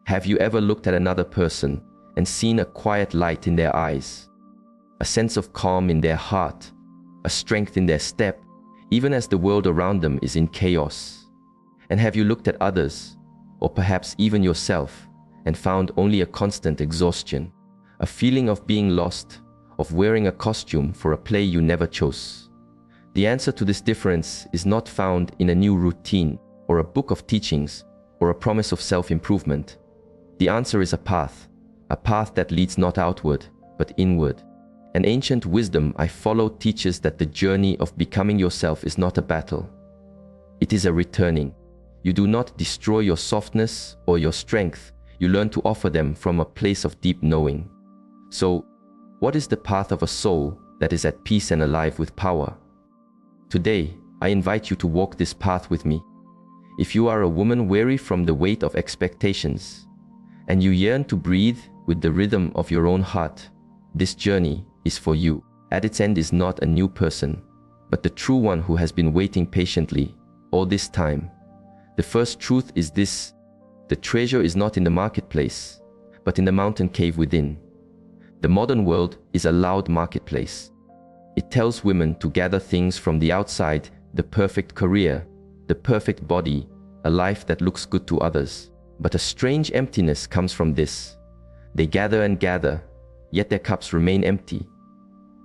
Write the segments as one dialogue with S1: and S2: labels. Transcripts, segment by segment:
S1: Have you ever looked at another person and seen a quiet light in their eyes, a sense of calm in their heart, a strength in their step, even as the world around them is in chaos? And have you looked at others, or perhaps even yourself, and found only a constant exhaustion, a feeling of being lost, of wearing a costume for a play you never chose? The answer to this difference is not found in a new routine, or a book of teachings, or a promise of self-improvement. The answer is a path that leads not outward, but inward. An ancient wisdom I follow teaches that the journey of becoming yourself is not a battle. It is a returning. You do not destroy your softness or your strength. You learn to offer them from a place of deep knowing. So, what is the path of a soul that is at peace and alive with power? Today, I invite you to walk this path with me. If you are a woman weary from the weight of expectations, and you yearn to breathe with the rhythm of your own heart, this journey is for you. At its end is not a new person, but the true one who has been waiting patiently all this time. The first truth is this: the treasure is not in the marketplace, but in the mountain cave within. The modern world is a loud marketplace. It tells women to gather things from the outside: the perfect career, the perfect body, a life that looks good to others. But a strange emptiness comes from this. They gather and gather, yet their cups remain empty.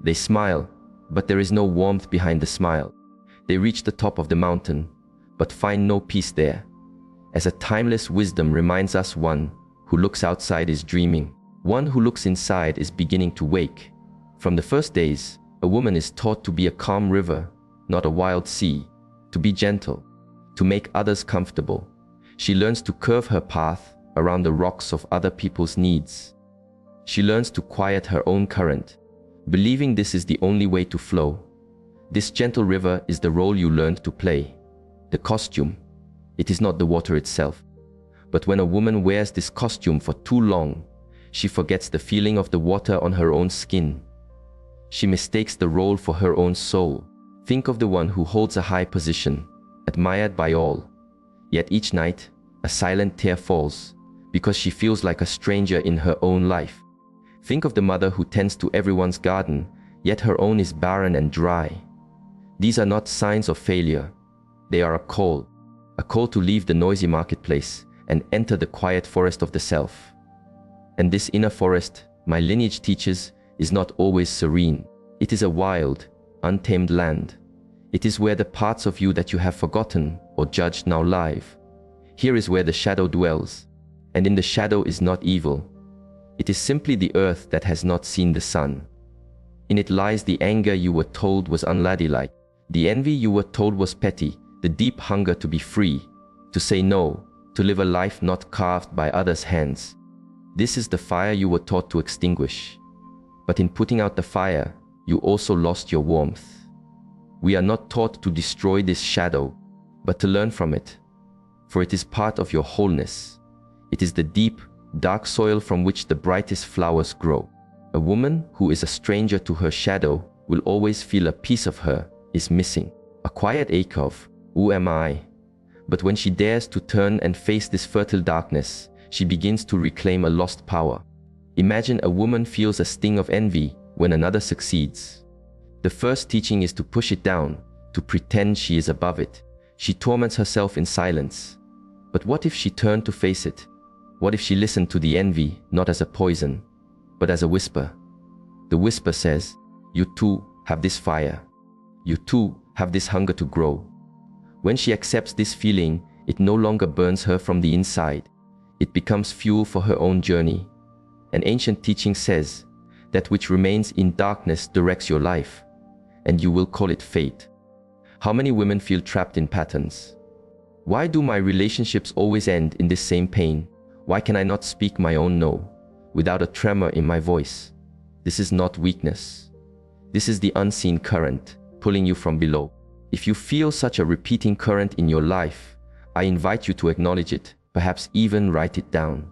S1: They smile, but there is no warmth behind the smile. They reach the top of the mountain, but find no peace there. As a timeless wisdom reminds us, one who looks outside is dreaming. One who looks inside is beginning to wake. From the first days, a woman is taught to be a calm river, not a wild sea, to be gentle, to make others comfortable. She learns to curve her path around the rocks of other people's needs. She learns to quiet her own current, believing this is the only way to flow. This gentle river is the role you learned to play. The costume, it is not the water itself. But when a woman wears this costume for too long, she forgets the feeling of the water on her own skin. She mistakes the role for her own soul. Think of the one who holds a high position, admired by all. Yet each night, a silent tear falls, because she feels like a stranger in her own life. Think of the mother who tends to everyone's garden, yet her own is barren and dry. These are not signs of failure. They are a call to leave the noisy marketplace and enter the quiet forest of the self. And this inner forest, my lineage teaches, is not always serene. It is a wild, untamed land. It is where the parts of you that you have forgotten or judged now live. Here is where the shadow dwells, and in the shadow is not evil. It is simply the earth that has not seen the sun. In it lies the anger you were told was unladylike, the envy you were told was petty, the deep hunger to be free, to say no, to live a life not carved by others' hands. This is the fire you were taught to extinguish. But in putting out the fire, you also lost your warmth. We are not taught to destroy this shadow, but to learn from it, for it is part of your wholeness. It is the deep, dark soil from which the brightest flowers grow. A woman who is a stranger to her shadow will always feel a piece of her is missing, a quiet ache of, who am I? But when she dares to turn and face this fertile darkness, she begins to reclaim a lost power. Imagine a woman feels a sting of envy when another succeeds. The first teaching is to push it down, to pretend she is above it. She torments herself in silence. But what if she turned to face it? What if she listened to the envy not as a poison, but as a whisper? The whisper says, you too have this fire. You too have this hunger to grow. When she accepts this feeling, it no longer burns her from the inside. It becomes fuel for her own journey. An ancient teaching says, that which remains in darkness directs your life, and you will call it fate. How many women feel trapped in patterns? Why do my relationships always end in this same pain? Why can I not speak my own no, without a tremor in my voice? This is not weakness. This is the unseen current, pulling you from below. If you feel such a repeating current in your life, I invite you to acknowledge it, perhaps even write it down.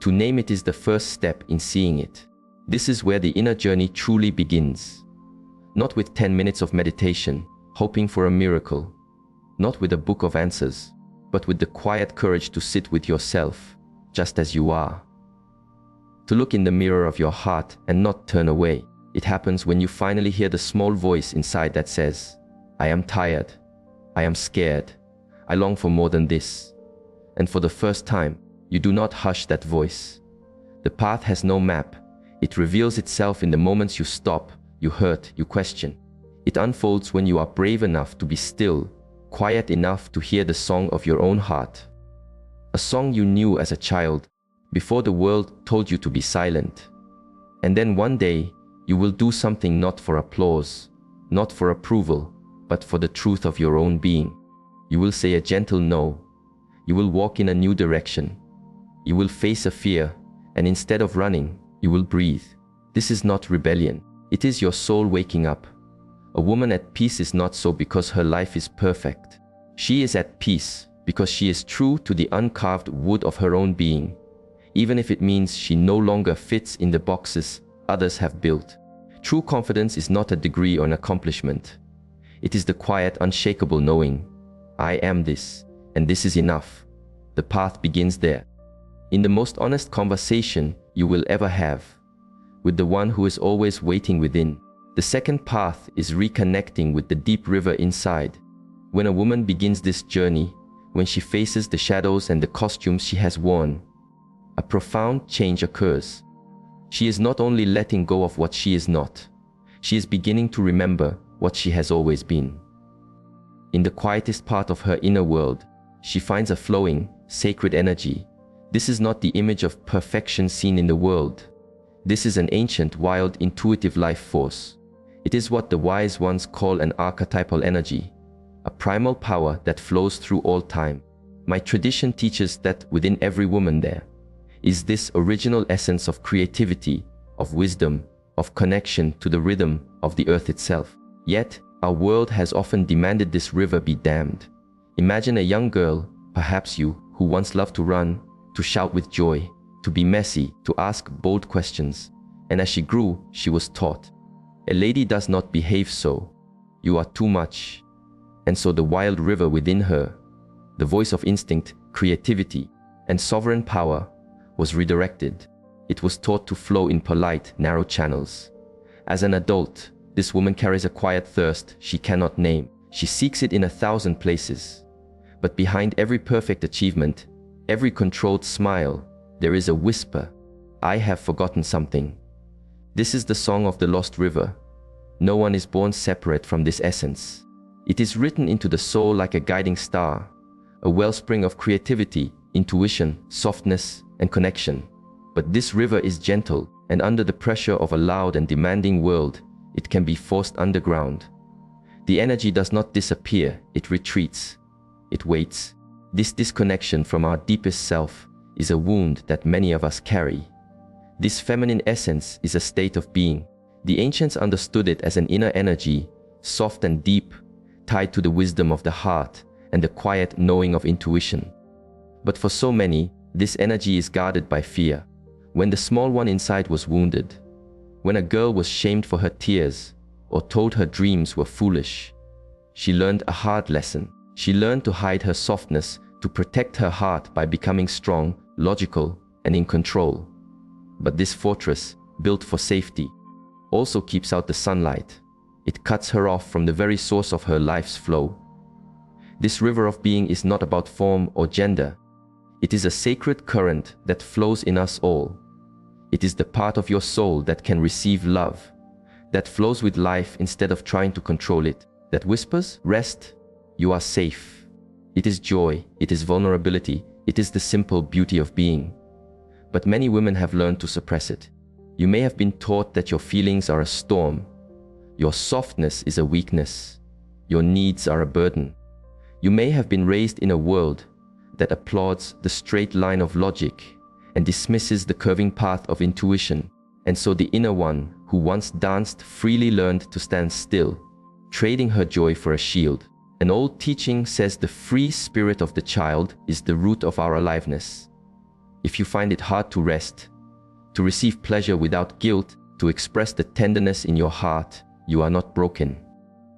S1: To name it is the first step in seeing it. This is where the inner journey truly begins. Not with 10 minutes of meditation, hoping for a miracle. Not with a book of answers, but with the quiet courage to sit with yourself, just as you are. To look in the mirror of your heart and not turn away. It happens when you finally hear the small voice inside that says, I am tired. I am scared. I long for more than this. And for the first time, you do not hush that voice. The path has no map. It reveals itself in the moments you stop, you hurt, you question. It unfolds when you are brave enough to be still, quiet enough to hear the song of your own heart. A song you knew as a child, before the world told you to be silent. And then one day, you will do something not for applause, not for approval, but for the truth of your own being. You will say a gentle no. You will walk in a new direction. You will face a fear, and instead of running, you will breathe. This is not rebellion. It is your soul waking up. A woman at peace is not so because her life is perfect. She is at peace because she is true to the uncarved wood of her own being, even if it means she no longer fits in the boxes others have built. True confidence is not a degree or an accomplishment. It is the quiet, unshakable knowing, I am this, and this is enough. The path begins there, in the most honest conversation you will ever have, with the one who is always waiting within. The second path is reconnecting with the deep river inside. When a woman begins this journey, when she faces the shadows and the costumes she has worn, a profound change occurs. She is not only letting go of what she is not, she is beginning to remember what she has always been. In the quietest part of her inner world, she finds a flowing, sacred energy. This is not the image of perfection seen in the world. This is an ancient, wild, intuitive life force. It is what the wise ones call an archetypal energy, a primal power that flows through all time. My tradition teaches that within every woman there is this original essence of creativity, of wisdom, of connection to the rhythm of the earth itself. Yet, our world has often demanded this river be dammed. Imagine a young girl, perhaps you, who once loved to run, to shout with joy, to be messy, to ask bold questions. And as she grew, she was taught, a lady does not behave so. You are too much. And so the wild river within her, the voice of instinct, creativity, and sovereign power, was redirected. It was taught to flow in polite, narrow channels. As an adult, this woman carries a quiet thirst she cannot name. She seeks it in 1,000 places. But behind every perfect achievement, every controlled smile, there is a whisper. I have forgotten something. This is the song of the lost river. No one is born separate from this essence. It is written into the soul like a guiding star, a wellspring of creativity, intuition, softness, and connection. But this river is gentle, and under the pressure of a loud and demanding world, it can be forced underground. The energy does not disappear, it retreats. It waits. This disconnection from our deepest self is a wound that many of us carry. This feminine essence is a state of being. The ancients understood it as an inner energy, soft and deep, tied to the wisdom of the heart and the quiet knowing of intuition. But for so many, this energy is guarded by fear. When the small one inside was wounded, when a girl was shamed for her tears or told her dreams were foolish, she learned a hard lesson. She learned to hide her softness, to protect her heart by becoming strong, logical, and in control. But this fortress, built for safety, also keeps out the sunlight. It cuts her off from the very source of her life's flow. This river of being is not about form or gender. It is a sacred current that flows in us all. It is the part of your soul that can receive love, that flows with life instead of trying to control it, that whispers, rest, you are safe. It is joy, it is vulnerability, it is the simple beauty of being. But many women have learned to suppress it. You may have been taught that your feelings are a storm. Your softness is a weakness. Your needs are a burden. You may have been raised in a world that applauds the straight line of logic and dismisses the curving path of intuition. And so the inner one, who once danced freely, learned to stand still, trading her joy for a shield. An old teaching says the free spirit of the child is the root of our aliveness. If you find it hard to rest, to receive pleasure without guilt, to express the tenderness in your heart, you are not broken.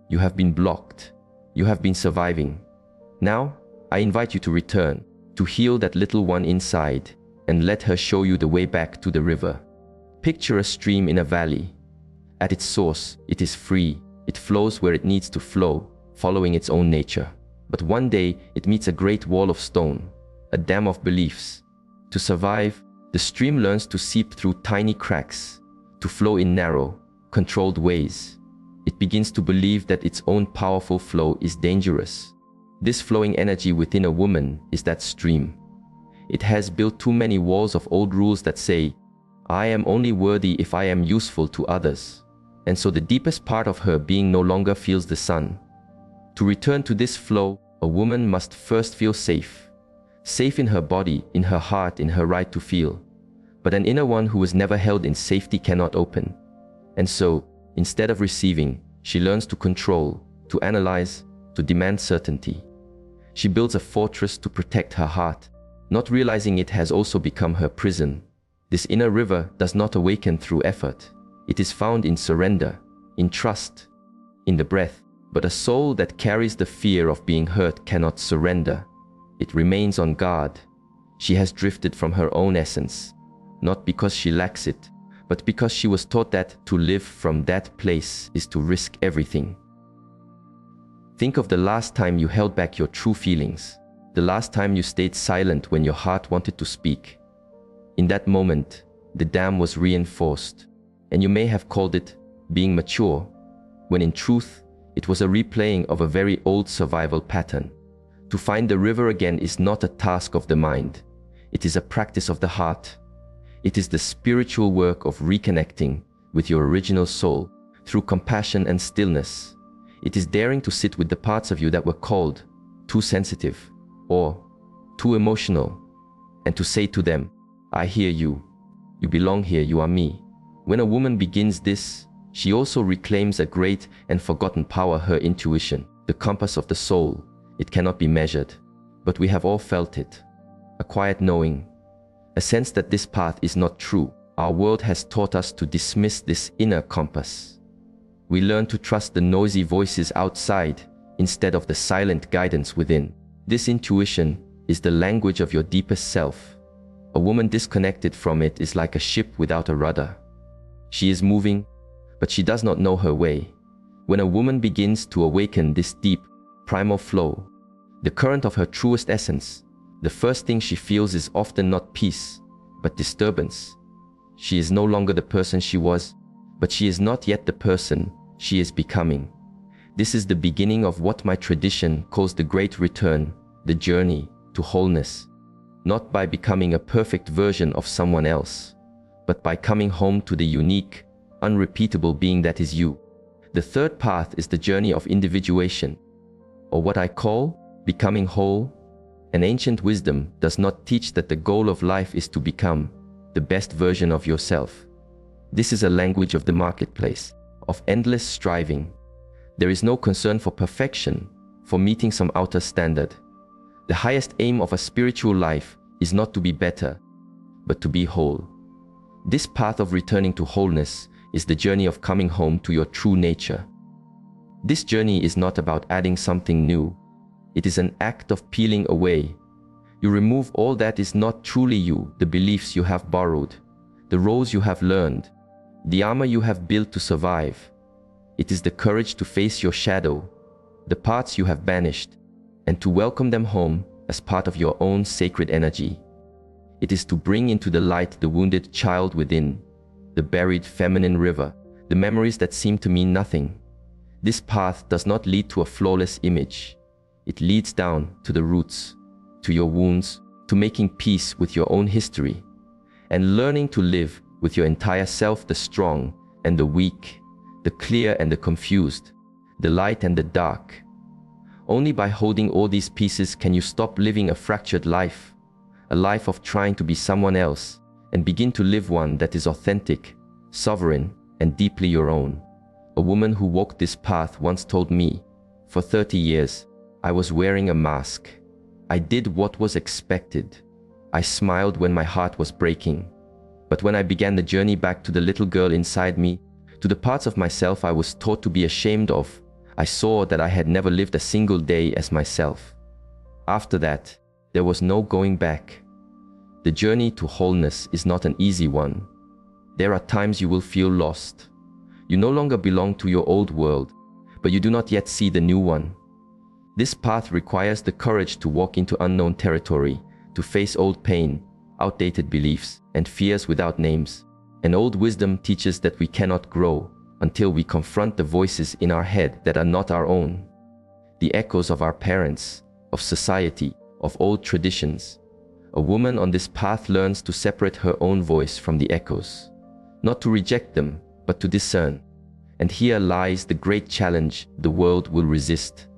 S1: You have been blocked. You have been surviving. Now, I invite you to return, to heal that little one inside, and let her show you the way back to the river. Picture a stream in a valley. At its source, it is free. It flows where it needs to flow, following its own nature. But one day, it meets a great wall of stone, a dam of beliefs. To survive, the stream learns to seep through tiny cracks, to flow in narrow, controlled ways. It begins to believe that its own powerful flow is dangerous. This flowing energy within a woman is that stream. It has built too many walls of old rules that say, I am only worthy if I am useful to others. And so the deepest part of her being no longer feels the sun. To return to this flow, a woman must first feel safe. Safe in her body, in her heart, in her right to feel. But an inner one who was never held in safety cannot open. And so, instead of receiving, she learns to control, to analyze, to demand certainty. She builds a fortress to protect her heart, not realizing it has also become her prison. This inner river does not awaken through effort. It is found in surrender, in trust, in the breath. But a soul that carries the fear of being hurt cannot surrender. It remains on guard. She has drifted from her own essence, not because she lacks it, but because she was taught that to live from that place is to risk everything. Think of the last time you held back your true feelings, the last time you stayed silent when your heart wanted to speak. In that moment, the dam was reinforced, and you may have called it being mature, when in truth, it was a replaying of a very old survival pattern. To find the river again is not a task of the mind. It is a practice of the heart. It is the spiritual work of reconnecting with your original soul through compassion and stillness. It is daring to sit with the parts of you that were called too sensitive or too emotional, and to say to them, I hear you. You belong here, you are me. When a woman begins this, she also reclaims a great and forgotten power, her intuition, the compass of the soul. It cannot be measured, but we have all felt it. A quiet knowing, a sense that this path is not true. Our world has taught us to dismiss this inner compass. We learn to trust the noisy voices outside instead of the silent guidance within. This intuition is the language of your deepest self. A woman disconnected from it is like a ship without a rudder. She is moving, but she does not know her way. When a woman begins to awaken this deep, primal flow, the current of her truest essence, the first thing she feels is often not peace, but disturbance. She is no longer the person she was, but she is not yet the person she is becoming. This is the beginning of what my tradition calls the great return, the journey to wholeness, not by becoming a perfect version of someone else, but by coming home to the unique, unrepeatable being that is you. The third path is the journey of individuation, or what I call becoming whole. An ancient wisdom does not teach that the goal of life is to become the best version of yourself. This is a language of the marketplace, of endless striving. There is no concern for perfection, for meeting some outer standard. The highest aim of a spiritual life is not to be better, but to be whole. This path of returning to wholeness is the journey of coming home to your true nature. This journey is not about adding something new. It is an act of peeling away. You remove all that is not truly you, the beliefs you have borrowed, the roles you have learned, the armor you have built to survive. It is the courage to face your shadow, the parts you have banished, and to welcome them home as part of your own sacred energy. It is to bring into the light the wounded child within, the buried feminine river, the memories that seem to mean nothing. This path does not lead to a flawless image. It leads down to the roots, to your wounds, to making peace with your own history, and learning to live with your entire self, the strong and the weak, the clear and the confused, the light and the dark. Only by holding all these pieces can you stop living a fractured life, a life of trying to be someone else, and begin to live one that is authentic, sovereign, and deeply your own. A woman who walked this path once told me, for 30 years, I was wearing a mask. I did what was expected. I smiled when my heart was breaking. But when I began the journey back to the little girl inside me, to the parts of myself I was taught to be ashamed of, I saw that I had never lived a single day as myself. After that, there was no going back. The journey to wholeness is not an easy one. There are times you will feel lost. You no longer belong to your old world, but you do not yet see the new one. This path requires the courage to walk into unknown territory, to face old pain, outdated beliefs, and fears without names. An old wisdom teaches that we cannot grow until we confront the voices in our head that are not our own. The echoes of our parents, of society, of old traditions. A woman on this path learns to separate her own voice from the echoes, not to reject them, but to discern. And here lies the great challenge the world will resist.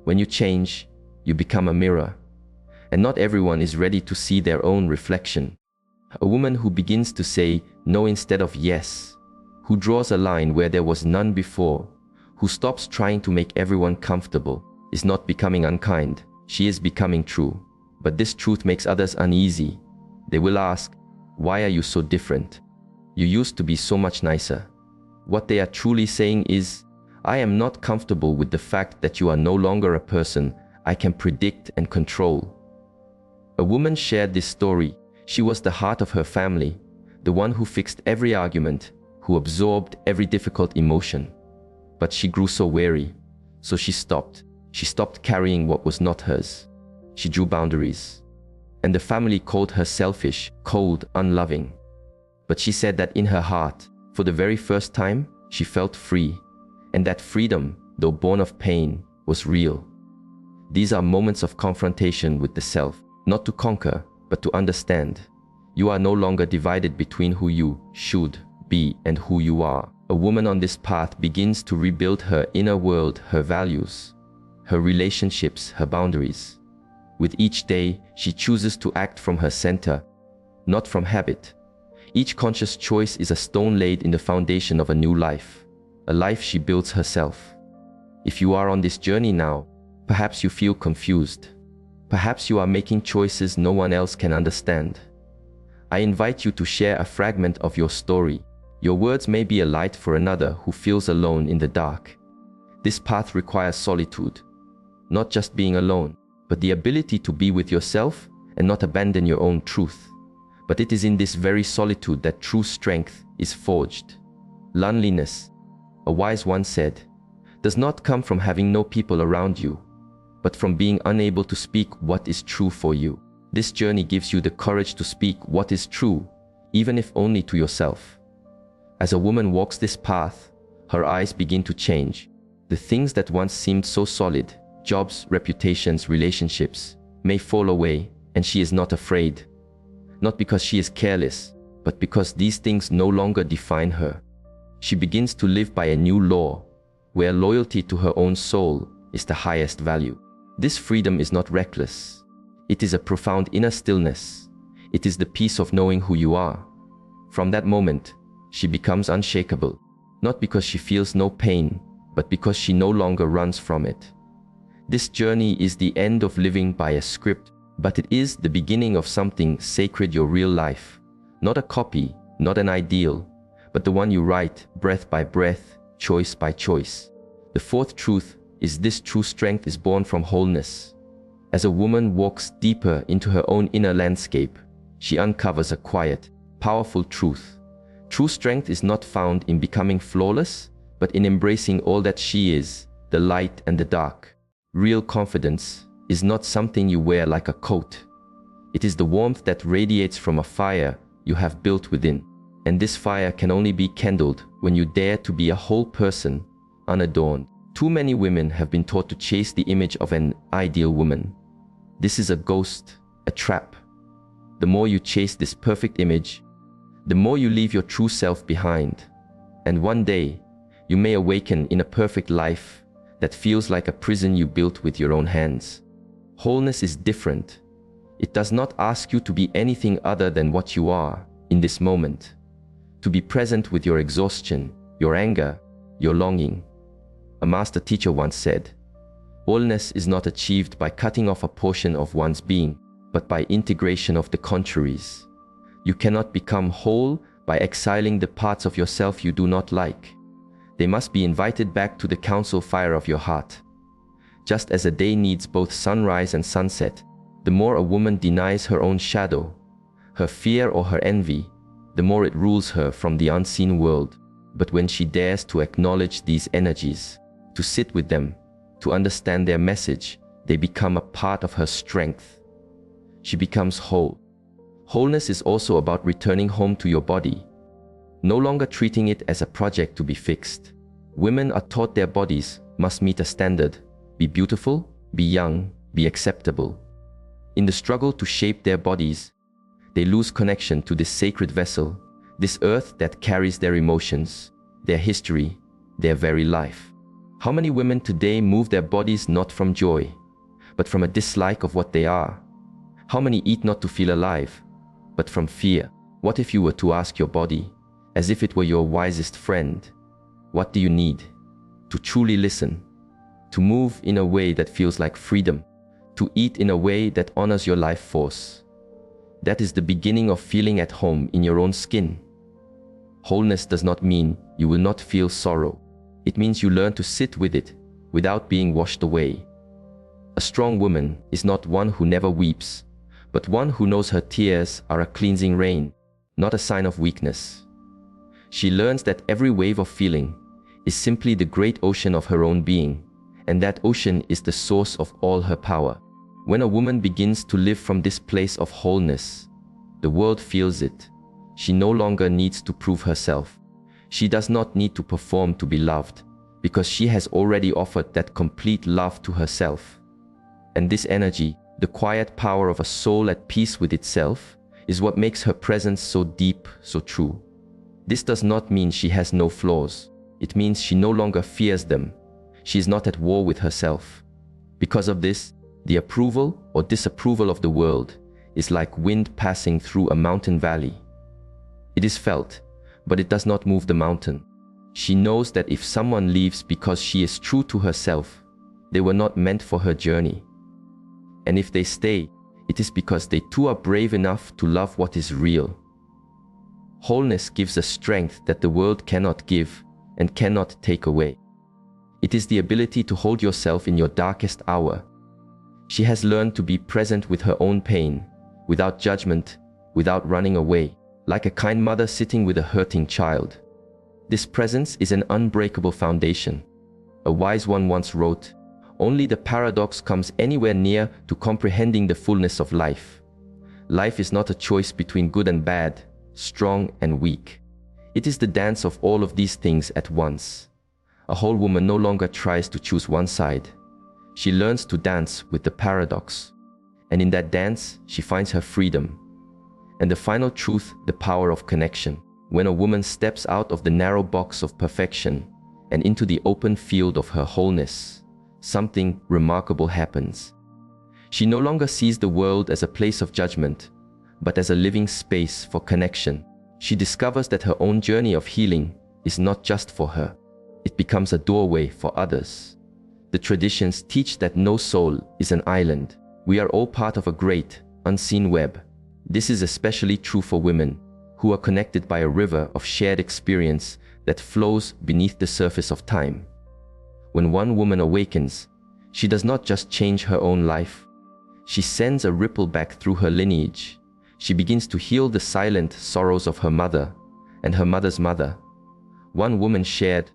S1: When you change, you become a mirror, and not everyone is ready to see their own reflection. A woman who begins to say no instead of yes, who draws a line where there was none before, who stops trying to make everyone comfortable, is not becoming unkind, she is becoming true. But this truth makes others uneasy. They will ask, why are you so different? You used to be so much nicer. What they are truly saying is, I am not comfortable with the fact that you are no longer a person I can predict and control. A woman shared this story. She was the heart of her family, the one who fixed every argument, who absorbed every difficult emotion. But she grew so weary, so she stopped. She stopped carrying what was not hers. She drew boundaries. And the family called her selfish, cold, unloving. But she said that in her heart, for the very first time, she felt free. And that freedom, though born of pain, was real. These are moments of confrontation with the self, not to conquer, but to understand. You are no longer divided between who you should be and who you are. A woman on this path begins to rebuild her inner world, her values, her relationships, her boundaries. With each day, she chooses to act from her center, not from habit. Each conscious choice is a stone laid in the foundation of a new life, a life she builds herself. If you are on this journey now, perhaps you feel confused. Perhaps you are making choices no one else can understand. I invite you to share a fragment of your story. Your words may be a light for another who feels alone in the dark. This path requires solitude, not just being alone, but the ability to be with yourself and not abandon your own truth. But it is in this very solitude that true strength is forged. Loneliness, a wise one said, does not come from having no people around you, but from being unable to speak what is true for you. This journey gives you the courage to speak what is true, even if only to yourself. As a woman walks this path, her eyes begin to change. The things that once seemed so solid, jobs, reputations, relationships, may fall away, and she is not afraid. Not because she is careless, but because these things no longer define her. She begins to live by a new law, where loyalty to her own soul is the highest value. This freedom is not reckless. It is a profound inner stillness. It is the peace of knowing who you are. From that moment, she becomes unshakable, not because she feels no pain, but because she no longer runs from it. This journey is the end of living by a script, but it is the beginning of something sacred, your real life. Not a copy, not an ideal, but the one you write breath by breath, choice by choice. The fourth truth is this: true strength is born from wholeness. As a woman walks deeper into her own inner landscape, she uncovers a quiet, powerful truth. True strength is not found in becoming flawless, but in embracing all that she is, the light and the dark. Real confidence is not something you wear like a coat. It is the warmth that radiates from a fire you have built within. And this fire can only be kindled when you dare to be a whole person, unadorned. Too many women have been taught to chase the image of an ideal woman. This is a ghost, a trap. The more you chase this perfect image, the more you leave your true self behind. And one day, you may awaken in a perfect life that feels like a prison you built with your own hands. Wholeness is different. It does not ask you to be anything other than what you are in this moment. To be present with your exhaustion, your anger, your longing. A master teacher once said, wholeness is not achieved by cutting off a portion of one's being, but by integration of the contraries. You cannot become whole by exiling the parts of yourself you do not like. They must be invited back to the council fire of your heart. Just as a day needs both sunrise and sunset, the more a woman denies her own shadow, her fear or her envy, the more it rules her from the unseen world. But when she dares to acknowledge these energies, to sit with them, to understand their message, they become a part of her strength. She becomes whole. Wholeness is also about returning home to your body, no longer treating it as a project to be fixed. Women are taught their bodies must meet a standard, be beautiful, be young, be acceptable. In the struggle to shape their bodies, they lose connection to this sacred vessel, this earth that carries their emotions, their history, their very life. How many women today move their bodies not from joy, but from a dislike of what they are? How many eat not to feel alive, but from fear? What if you were to ask your body, as if it were your wisest friend, what do you need? To truly listen, to move in a way that feels like freedom, to eat in a way that honors your life force. That is the beginning of feeling at home in your own skin. Wholeness does not mean you will not feel sorrow. It means you learn to sit with it without being washed away. A strong woman is not one who never weeps, but one who knows her tears are a cleansing rain, not a sign of weakness. She learns that every wave of feeling is simply the great ocean of her own being, and that ocean is the source of all her power. When a woman begins to live from this place of wholeness, the world feels it. She no longer needs to prove herself. She does not need to perform to be loved, because she has already offered that complete love to herself. And this energy, the quiet power of a soul at peace with itself, is what makes her presence so deep, so true. This does not mean she has no flaws. It means she no longer fears them. She is not at war with herself. Because of this, the approval or disapproval of the world is like wind passing through a mountain valley. It is felt, but it does not move the mountain. She knows that if someone leaves because she is true to herself, they were not meant for her journey. And if they stay, it is because they too are brave enough to love what is real. Wholeness gives a strength that the world cannot give and cannot take away. It is the ability to hold yourself in your darkest hour. She has learned to be present with her own pain, without judgment, without running away, like a kind mother sitting with a hurting child. This presence is an unbreakable foundation. A wise one once wrote, "Only the paradox comes anywhere near to comprehending the fullness of life. Life is not a choice between good and bad, strong and weak. It is the dance of all of these things at once." A whole woman no longer tries to choose one side. She learns to dance with the paradox. And in that dance, she finds her freedom. And the final truth, the power of connection. When a woman steps out of the narrow box of perfection and into the open field of her wholeness, something remarkable happens. She no longer sees the world as a place of judgment, but as a living space for connection. She discovers that her own journey of healing is not just for her. It becomes a doorway for others. The traditions teach that no soul is an island. We are all part of a great, unseen web. This is especially true for women, who are connected by a river of shared experience that flows beneath the surface of time. When one woman awakens, she does not just change her own life. She sends a ripple back through her lineage. She begins to heal the silent sorrows of her mother and her mother's mother. One woman shared,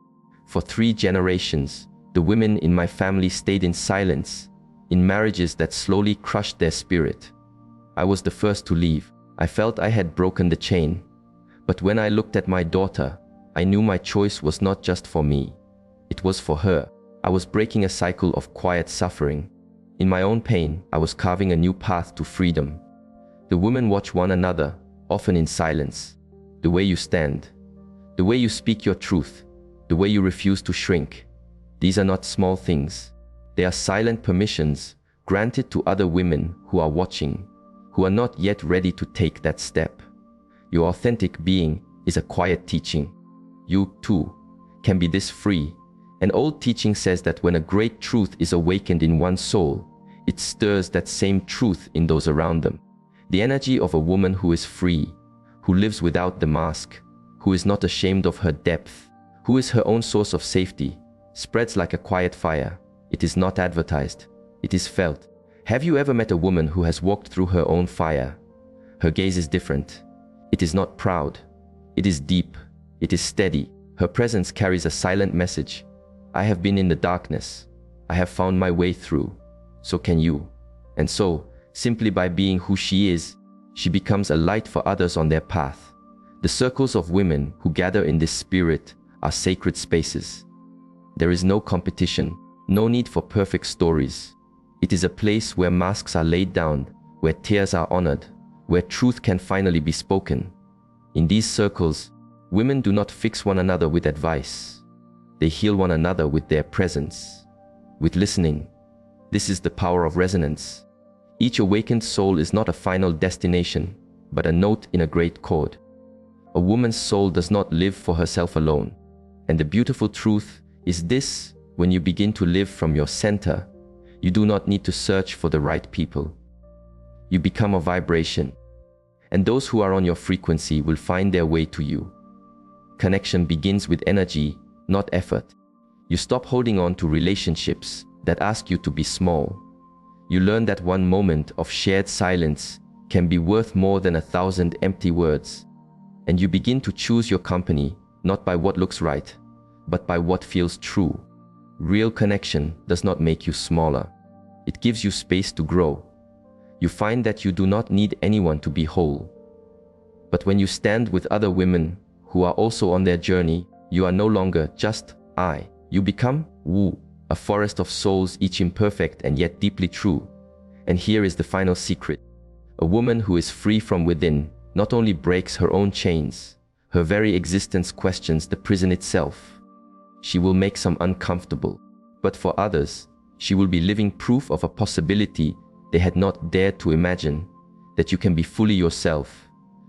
S1: "For 3 generations, the women in my family stayed in silence, in marriages that slowly crushed their spirit. I was the first to leave. I felt I had broken the chain. But when I looked at my daughter, I knew my choice was not just for me. It was for her. I was breaking a cycle of quiet suffering. In my own pain, I was carving a new path to freedom." The women watch one another, often in silence. The way you stand, the way you speak your truth, the way you refuse to shrink. These are not small things. They are silent permissions granted to other women who are watching, who are not yet ready to take that step. Your authentic being is a quiet teaching. You, too, can be this free. An old teaching says that when a great truth is awakened in one's soul, it stirs that same truth in those around them. The energy of a woman who is free, who lives without the mask, who is not ashamed of her depth, who is her own source of safety, spreads like a quiet fire. It is not advertised. It is felt. Have you ever met a woman who has walked through her own fire? Her gaze is different. It is not proud. It is deep. It is steady. Her presence carries a silent message. I have been in the darkness. I have found my way through. So can you. And so, simply by being who she is, she becomes a light for others on their path. The circles of women who gather in this spirit are sacred spaces. There is no competition, no need for perfect stories. It is a place where masks are laid down, where tears are honored, where truth can finally be spoken. In these circles, women do not fix one another with advice. They heal one another with their presence, with listening. This is the power of resonance. Each awakened soul is not a final destination, but a note in a great chord. A woman's soul does not live for herself alone. And the beautiful truth is this: when you begin to live from your center, you do not need to search for the right people. You become a vibration, and those who are on your frequency will find their way to you. Connection begins with energy, not effort. You stop holding on to relationships that ask you to be small. You learn that one moment of shared silence can be worth more than 1,000 empty words. And you begin to choose your company, not by what looks right, but by what feels true. Real connection does not make you smaller. It gives you space to grow. You find that you do not need anyone to be whole. But when you stand with other women who are also on their journey, you are no longer just I. You become Wu, a forest of souls, each imperfect and yet deeply true. And here is the final secret. A woman who is free from within not only breaks her own chains, her very existence questions the prison itself. She will make some uncomfortable, but for others, she will be living proof of a possibility they had not dared to imagine, that you can be fully yourself,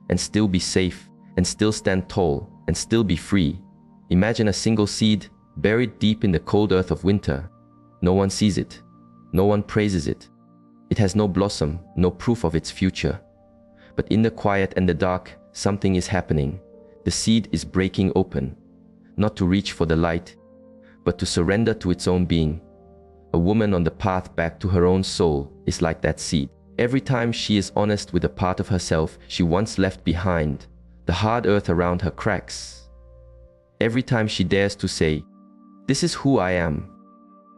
S1: and still be safe, and still stand tall, and still be free. Imagine a single seed buried deep in the cold earth of winter. No one sees it. No one praises it. It has no blossom, no proof of its future. But in the quiet and the dark, something is happening. The seed is breaking open, not to reach for the light, but to surrender to its own being. A woman on the path back to her own soul is like that seed. Every time she is honest with a part of herself she once left behind, the hard earth around her cracks. Every time she dares to say, "This is who I am,"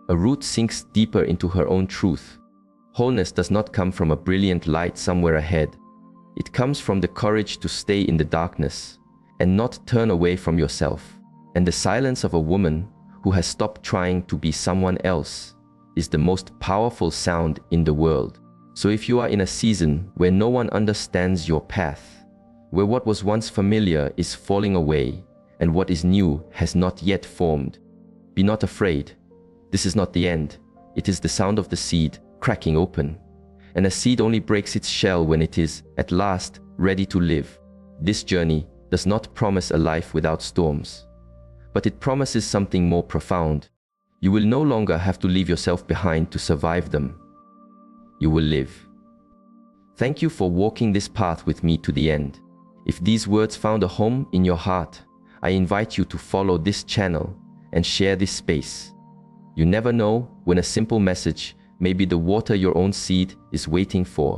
S1: a root sinks deeper into her own truth. Wholeness does not come from a brilliant light somewhere ahead. It comes from the courage to stay in the darkness and not turn away from yourself. And the silence of a woman who has stopped trying to be someone else is the most powerful sound in the world. So if you are in a season where no one understands your path, where what was once familiar is falling away and what is new has not yet formed, be not afraid. This is not the end. It is the sound of the seed cracking open. And a seed only breaks its shell when it is, at last, ready to live. This journey does not promise a life without storms, but it promises something more profound. You will no longer have to leave yourself behind to survive them. You will live. Thank you for walking this path with me to the end. If these words found a home in your heart, I invite you to follow this channel and share this space. You never know when a simple message may be the water your own seed is waiting for.